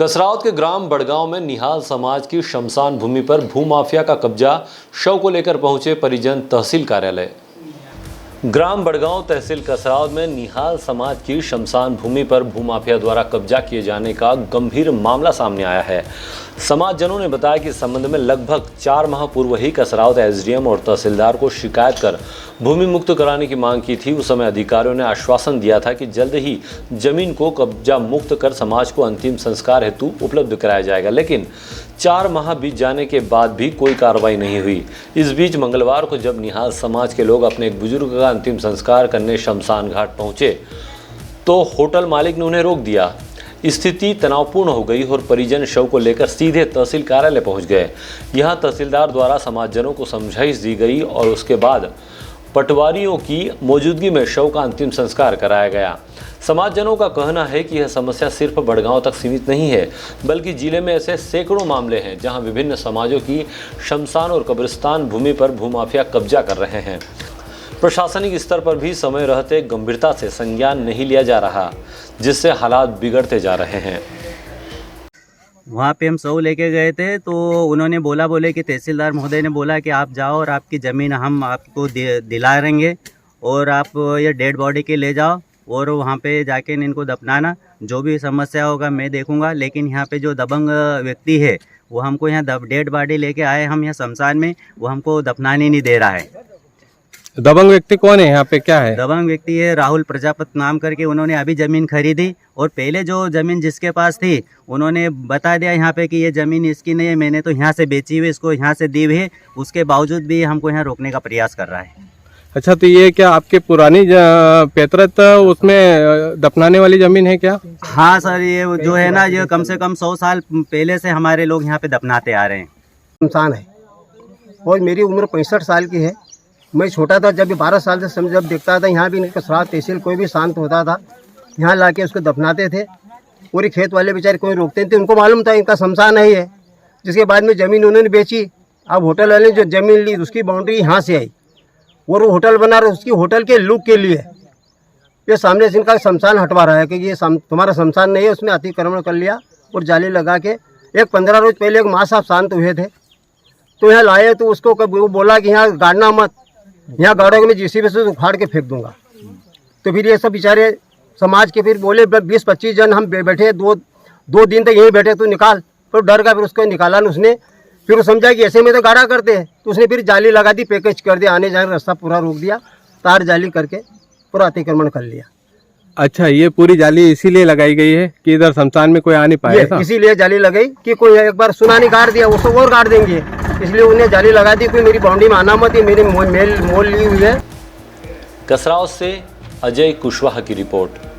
कसरावत के ग्राम बड़गांव में निहाल समाज की शमशान भूमि पर भूमाफिया का कब्जा, शव को लेकर पहुंचे परिजन तहसील कार्यालय। ग्राम बड़गांव तहसील कसरावत में निहाल समाज की शमशान भूमि पर भूमाफिया द्वारा कब्जा किए जाने का गंभीर मामला सामने आया है। समाजजनों ने बताया कि इस संबंध में लगभग 4 माह पूर्व ही कसरावत एसडीएम और तहसीलदार को शिकायत कर भूमि मुक्त कराने की मांग की थी। उस समय अधिकारियों ने आश्वासन दिया था कि जल्द ही जमीन को कब्जा मुक्त कर समाज को अंतिम संस्कार हेतु उपलब्ध कराया जाएगा, लेकिन 4 माह बीत जाने के बाद भी कोई कार्रवाई नहीं हुई। इस बीच मंगलवार को जब निहाल समाज के लोग अपने एक बुजुर्ग का अंतिम संस्कार करने शमशान घाट पहुंचे तो होटल मालिक ने उन्हें रोक दिया। स्थिति तनावपूर्ण हो गई और परिजन शव को लेकर सीधे तहसील कार्यालय पहुंच गए। यहां तहसीलदार द्वारा समाजजनों को समझाइश दी गई और उसके बाद पटवारियों की मौजूदगी में शव का अंतिम संस्कार कराया गया। समाजजनों का कहना है कि यह समस्या सिर्फ बड़गांव तक सीमित नहीं है, बल्कि जिले में ऐसे सैकड़ों मामले हैं जहां विभिन्न समाजों की शमशान और कब्रिस्तान भूमि पर भूमाफिया कब्जा कर रहे हैं। प्रशासनिक स्तर पर भी समय रहते गंभीरता से संज्ञान नहीं लिया जा रहा, जिससे हालात बिगड़ते जा रहे हैं। वहाँ पे हम शव लेके गए थे तो उन्होंने बोले कि तहसीलदार महोदय ने बोला कि आप जाओ और आपकी ज़मीन हम आपको दिला देंगे और आप ये डेड बॉडी के ले जाओ और वहाँ पे जाके इनको दफनाना, जो भी समस्या होगा मैं देखूँगा। लेकिन यहाँ पे जो दबंग व्यक्ति है वो हमको यहाँ डेड बॉडी लेके आए हम यहाँ शमशान में, वो हमको दफनाने नहीं दे रहा है। दबंग व्यक्ति कौन है यहाँ पे, क्या है? दबंग व्यक्ति है राहुल प्रजापति नाम करके, उन्होंने अभी ज़मीन खरीदी और पहले जो ज़मीन जिसके पास थी उन्होंने बता दिया यहाँ पे कि ये ज़मीन इसकी नहीं है, मैंने तो यहाँ से बेची हुई, इसको यहाँ से दी हुई है। उसके बावजूद भी हमको यहाँ रोकने का प्रयास कर रहा है। अच्छा, तो ये क्या आपके पुरानी पैतृक उसमें दफनाने वाली ज़मीन है क्या? हाँ सर, ये जो है ना, ये कम से कम 100 साल पहले से हमारे लोग यहाँ पे दफनाते आ रहे हैं। शमशान है और मेरी उम्र 65 साल की है। मैं छोटा था जब भी 12 साल से जब देखता था यहाँ भी कसरावत तहसील कोई भी शांत होता था, यहाँ लाके उसको दफनाते थे। पूरी खेत वाले बेचारे कोई रोकते थे, उनको मालूम था इनका शमशान नहीं है। जिसके बाद में ज़मीन उन्होंने बेची। अब होटल वाले जो ज़मीन ली उसकी बाउंड्री यहाँ से आई और वो होटल बना रहे, उसकी होटल के लुक के लिए ये सामने से इनका शमशान हटवा रहा है कि ये तुम्हारा शमशान नहीं है। उसमें अतिक्रमण कर लिया और जाली लगा के 15 रोज पहले एक माँ साहब शांत हुए थे तो यहाँ लाए तो उसको वो बोला कि यहाँ गाड़ना मत, यहाँ गाड़ोगे मैं जीसीबी से उखाड़ के फेंक दूंगा। तो फिर ये सब बेचारे समाज के फिर बोले 20-25 जन हम बैठे, दो दिन तक यहीं बैठे, तो निकाल। तो डर का फिर उसको निकाला उसने। फिर वो समझा कि ऐसे में तो गाड़ा करते हैं, तो उसने फिर जाली लगा दी, पैकेज कर दिया, आने जाने रास्ता पूरा रोक दिया, तार जाली करके पूरा अतिक्रमण कर लिया। अच्छा, ये पूरी जाली इसीलिए लगाई गई है कि इधर शमशान में कोई आ नहीं पाएगा? इसीलिए जाली लगाई कि कोई एक बार सुना नहीं गाड़ दिया उसको और गाड़ देंगे, इसलिए उन्हें जाली लगा दी। कोई मेरी बाउंड्री में आना मत, मेरी मोल ली हुई है। कसरावत से अजय कुशवाहा की रिपोर्ट।